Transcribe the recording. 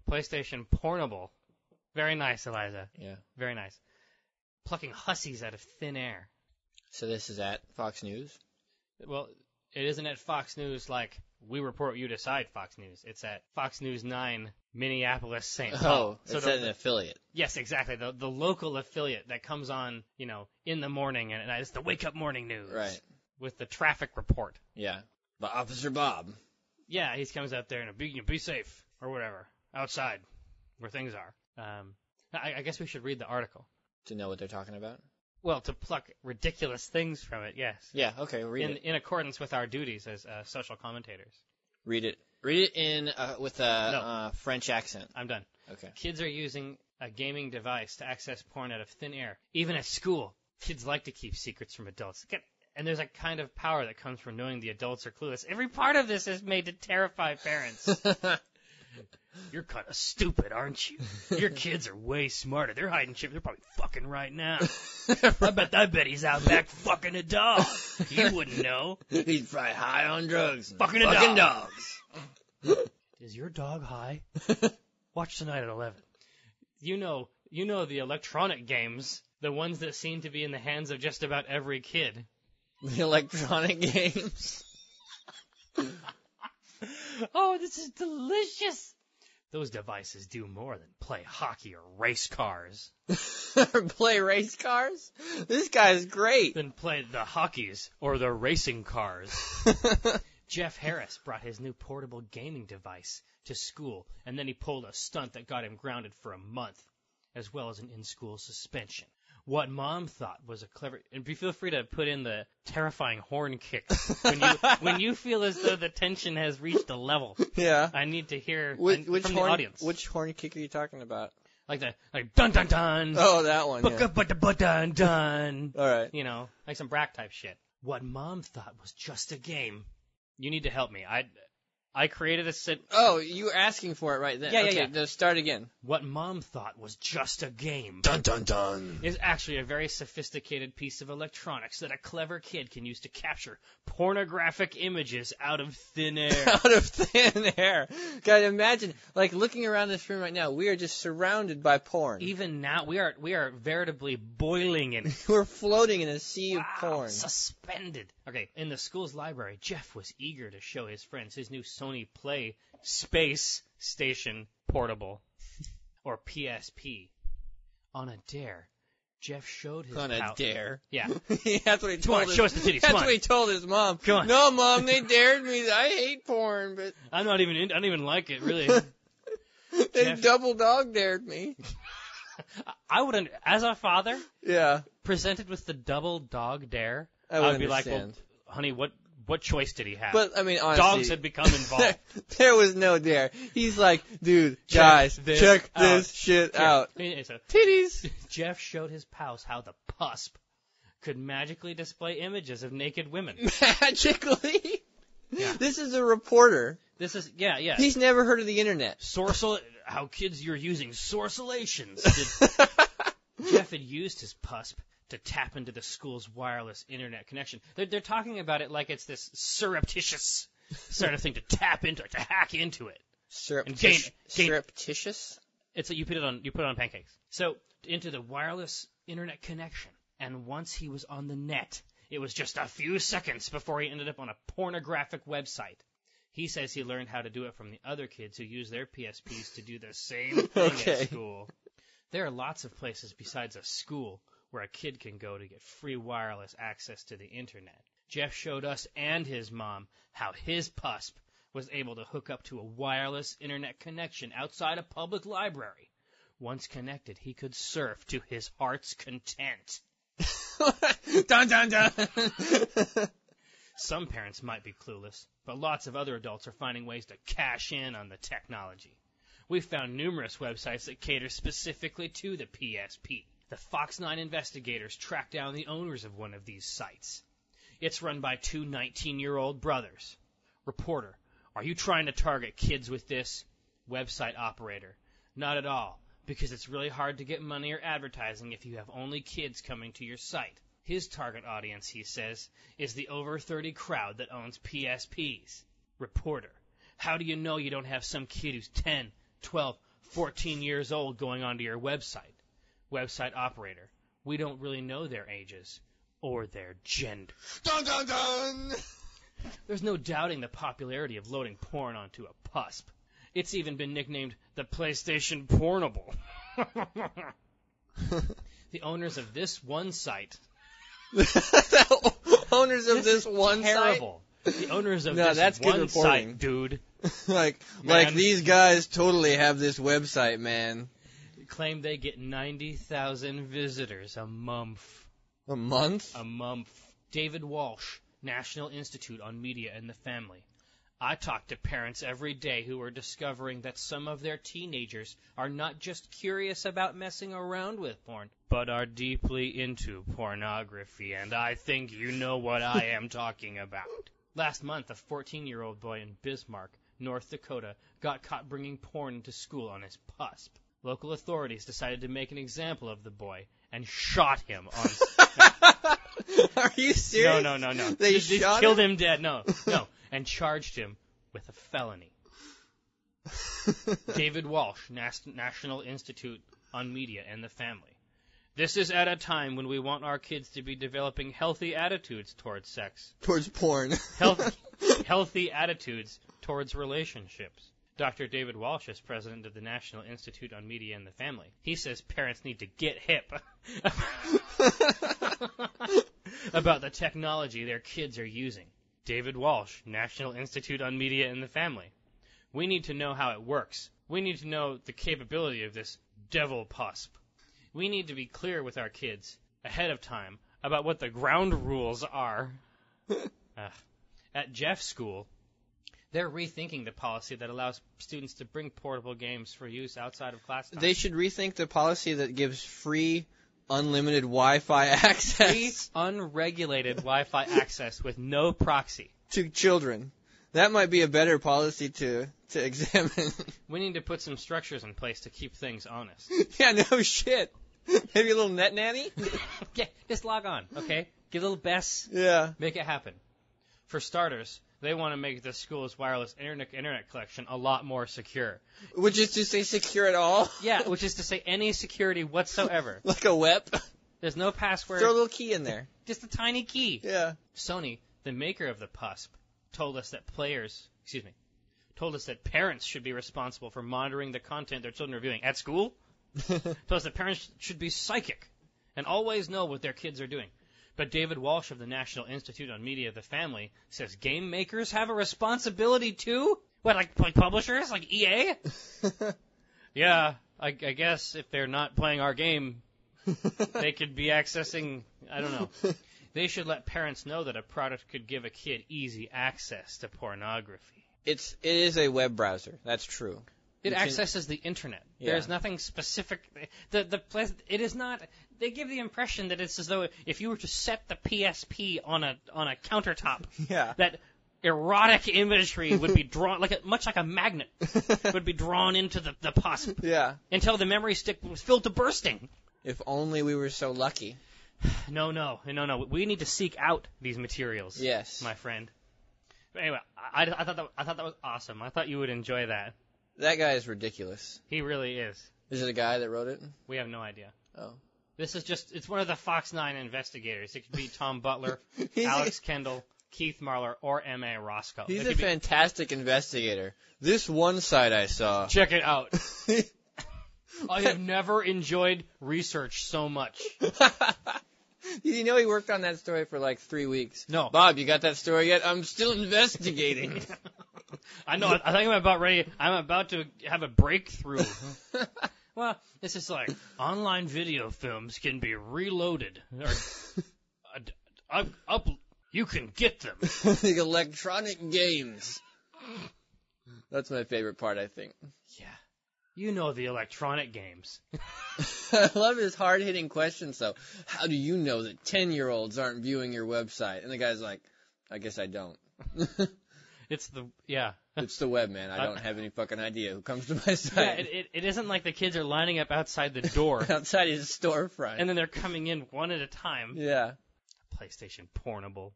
PlayStation Portable. Very nice, Eliza. Yeah. Very nice. Plucking hussies out of thin air. So this is at Fox News? Well, it isn't at Fox News like we report, you decide Fox News. It's at Fox News 9, Minneapolis, St. Paul. Oh, so it's at an affiliate. Yes, exactly. The local affiliate that comes on, in the morning, and it's the Wake Up Morning News. Right. With the traffic report. Yeah. But Officer Bob. Yeah, he comes out there and be safe, or whatever, outside, where things are. I guess we should read the article. To know what they're talking about? Well, to pluck ridiculous things from it, yes. Yeah, okay, read it. In accordance with our duties as social commentators. Read it. Read it in with a French accent. I'm done. Okay. Kids are using a gaming device to access porn out of thin air. Even at school, kids like to keep secrets from adults. And there's a kind of power that comes from knowing the adults are clueless. Every part of this is made to terrify parents. You're kind of stupid, aren't you? Your kids are way smarter. They're hiding shit. They're probably fucking right now. I bet he's out back fucking a dog. You wouldn't know. He's probably high on drugs. Fucking a dogs. Is your dog high? Watch tonight at 11. You know the electronic games, the ones that seem to be in the hands of just about every kid. The electronic games. Oh, this is delicious. Those devices do more than play hockey or race cars. Play race cars? This guy's great. Than play the hockeys or the racing cars. Jeff Harris brought his new portable gaming device to school, and then he pulled a stunt that got him grounded for a month, as well as an in-school suspension. What Mom thought was a clever... And feel free to put in the terrifying horn kicks when you feel as though the tension has reached a level. Yeah. I need to hear which from horn, the audience. Which horn kick are you talking about? Like dun dun dun. Oh, that one. Yeah. Dun dun. All right. Like some Brack type shit. What Mom thought was just a game. You need to help me. I created a sit. Oh, you were asking for it right then. Yeah, okay, yeah. Start again. What Mom thought was just a game. Dun dun dun. Is actually a very sophisticated piece of electronics that a clever kid can use to capture pornographic images out of thin air. Out of thin air. God, imagine, looking around this room right now, we are just surrounded by porn. Even now, we are veritably boiling in it. We're floating in a sea of porn. Suspended. Okay, in the school's library, Jeff was eager to show his friends his new Sony Play Space Station Portable, or PSP. On a dare, Jeff showed his On a dare? Yeah. That's what he told Come on, show us the titties. That's what he told his mom. Come on. No, Mom, they dared me. I hate porn, but... I don't even like it, really. They double dog dared me. I wouldn't, as a father, yeah, presented with the double dog dare, I would be understand. like, well, honey, what choice did he have? But, I mean, honestly... Dogs had become involved. There was no dare. He's like, dude, guys, check this shit out. Titties! Jeff showed his pals how the PUSP could magically display images of naked women. Magically? Yeah. This is a reporter. This is, yeah. He's never heard of the internet. How kids you're using sourcelations. Jeff had used his PUSP to tap into the school's wireless internet connection. They're talking about it like it's this surreptitious sort of thing to tap into it, to hack into it. Surreptitious? It's you put it on pancakes. So into the wireless internet connection, and once he was on the net, it was just a few seconds before he ended up on a pornographic website. He says he learned how to do it from the other kids who use their PSPs to do the same thing at school. There are lots of places besides a school where a kid can go to get free wireless access to the internet. Jeff showed us and his mom how his PUSP was able to hook up to a wireless internet connection outside a public library. Once connected, he could surf to his heart's content. Dun dun dun! Some parents might be clueless, but lots of other adults are finding ways to cash in on the technology. We found numerous websites that cater specifically to the PSP. The Fox 9 investigators tracked down the owners of one of these sites. It's run by two 19-year-old brothers. Reporter, are you trying to target kids with this? Website operator, not at all, because it's really hard to get money or advertising if you have only kids coming to your site. His target audience, he says, is the over 30 crowd that owns PSPs. Reporter, how do you know you don't have some kid who's 10, 12, 14 years old going onto your website. Website operator. We don't really know their ages or their gender. Dun dun dun! There's no doubting the popularity of loading porn onto a PUSP. It's even been nicknamed the PlayStation Pornable. The owners of this one site. Owners of this one terrible. Site? The owners of this that's one good site, dude. like these guys totally have this website, man. Claim they get 90,000 visitors a month. A month? A month. David Walsh, National Institute on Media and the Family. I talk to parents every day who are discovering that some of their teenagers are not just curious about messing around with porn, but are deeply into pornography, and I think you know what I am talking about. Last month, a 14-year-old boy in Bismarck, North Dakota, got caught bringing porn into school on his PUSP. Local authorities decided to make an example of the boy and shot him on... Are you serious? No. They killed him dead. No. And charged him with a felony. David Walsh, National Institute on Media and the Family. This is at a time when we want our kids to be developing healthy attitudes towards sex. Towards porn. Healthy attitudes towards relationships. Dr. David Walsh is president of the National Institute on Media and the Family. He says parents need to get hip about the technology their kids are using. David Walsh, National Institute on Media and the Family. We need to know how it works. We need to know the capability of this devil PUSP. We need to be clear with our kids ahead of time about what the ground rules are. At Jeff's school, they're rethinking the policy that allows students to bring portable games for use outside of class time. They should rethink the policy that gives free, unlimited Wi-Fi access. Free, unregulated Wi-Fi access with no proxy. To children. That might be a better policy to examine. We need to put some structures in place to keep things honest. Yeah, no shit. Maybe a little net nanny? Yeah, just log on, okay? Give a little Bess. Yeah. Make it happen. For starters, they want to make the school's wireless internet collection a lot more secure. Which is to say secure at all? Yeah, which is to say any security whatsoever. Like a WEP? There's no password. Throw a little key in there. Just a tiny key. Yeah. Sony, the maker of the PUSP, told us that parents should be responsible for monitoring the content their children are viewing at school. Told us that parents should be psychic and always know what their kids are doing. But David Walsh of the National Institute on Media of the Family says game makers have a responsibility too? What, like publishers? Like EA? Yeah, I guess if they're not playing our game, they could be accessing, I don't know. They should let parents know that a product could give a kid easy access to pornography. It is a web browser. That's true. It accesses the internet. Yeah. There's nothing specific. It is not. They give the impression that it's as though if you were to set the PSP on a countertop, yeah, that erotic imagery would be drawn much like a magnet would be drawn into the PUSP. Yeah. Until the memory stick was filled to bursting. If only we were so lucky. No. We need to seek out these materials. Yes, my friend. But anyway, I thought that was awesome. I thought you would enjoy that. That guy is ridiculous. He really is. Is it a guy that wrote it? We have no idea. Oh. This is it's one of the Fox 9 investigators. It could be Tom Butler, Alex Kendall, Keith Marler, or M.A. Roscoe. He's a fantastic investigator. This one site I saw. Check it out. I have never enjoyed research so much. You know he worked on that story for like 3 weeks. No. Bob, you got that story yet? I'm still investigating. I know. I think I'm about ready. I'm about to have a breakthrough. Well, this is like online video films can be reloaded. You can get them. Like electronic games. That's my favorite part, I think. Yeah. You know the electronic games. I love his hard-hitting questions, though. How do you know that 10-year-olds aren't viewing your website? And the guy's like, I guess I don't. It's the web, man. I don't have any fucking idea who comes to my site. Yeah, it isn't like the kids are lining up outside the door. Outside his storefront. And then they're coming in one at a time. Yeah. PlayStation Pornable.